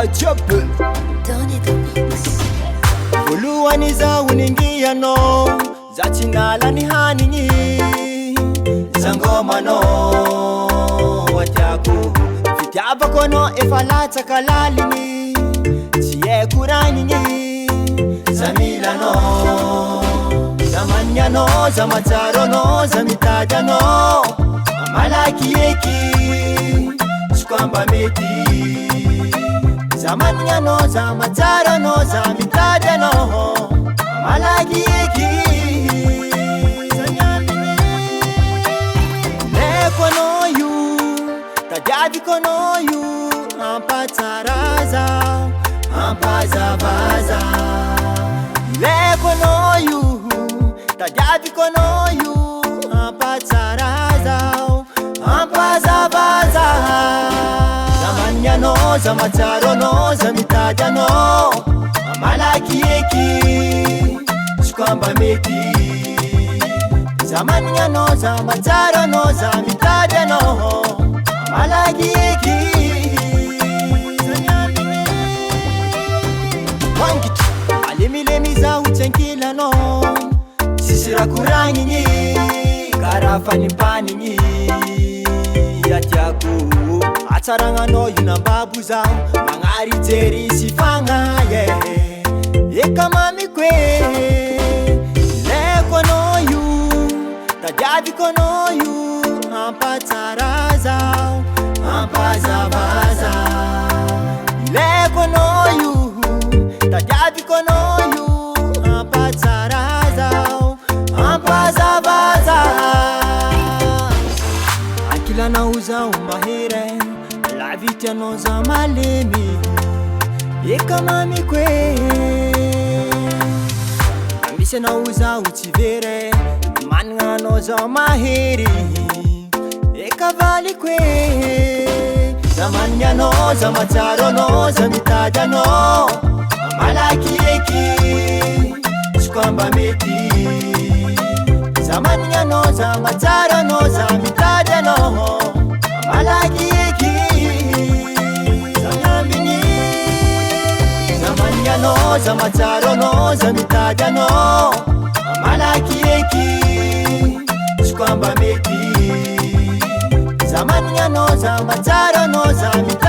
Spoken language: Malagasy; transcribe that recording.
Ajab Donny the Mix. Uluwani za uningia no Zachinala ni haninyi Zangoma no Watiaku Fitiaba kono efalata kalalini Siye kuranyi Zamila no Zamanya no Zamataro no Zamitaja no Amalaki eki Skwamba meti Zamanya no Zamataro no Zamitaja no Amalaki eki Leko no yu Tajadi kono yu Ampataraza Ampaza baza Leko no yu Tajadi kono yu Ampataraza Ampaza baza Zamanya no Zamataro no Zamitaja no Amalaki eki Skwamba meti Zamanya no Zamataro no Zamitaja no Amalaki eki Wangit Alimilemi za uchenkila no Sisira kurangi nyi Karafani pani nyi Yatiaku Ataranga no yunambabu za Mangari teri sifanga Eka mami kwe Leko no yu Tajadi kono yu Ampataraza Ampaza baza Leko no yu Tajadi kono yu Ampataraza Ampaza baza Akila na uza umahire La vita no za malemi Eka mami kwe Ambise na uza utivere Manga no za mahiri Eka vali kwe Zamanya no Zamataro no Zamitaja no Amalaki eki Skwamba meti Zamanya no Zamataro no Zamitaja no Amalaki eki Zanyambini Zamanya no Zamataro no Zamitaja no Amalaki eki Skwamba meti Zamanya no Zamataro no Zamitaja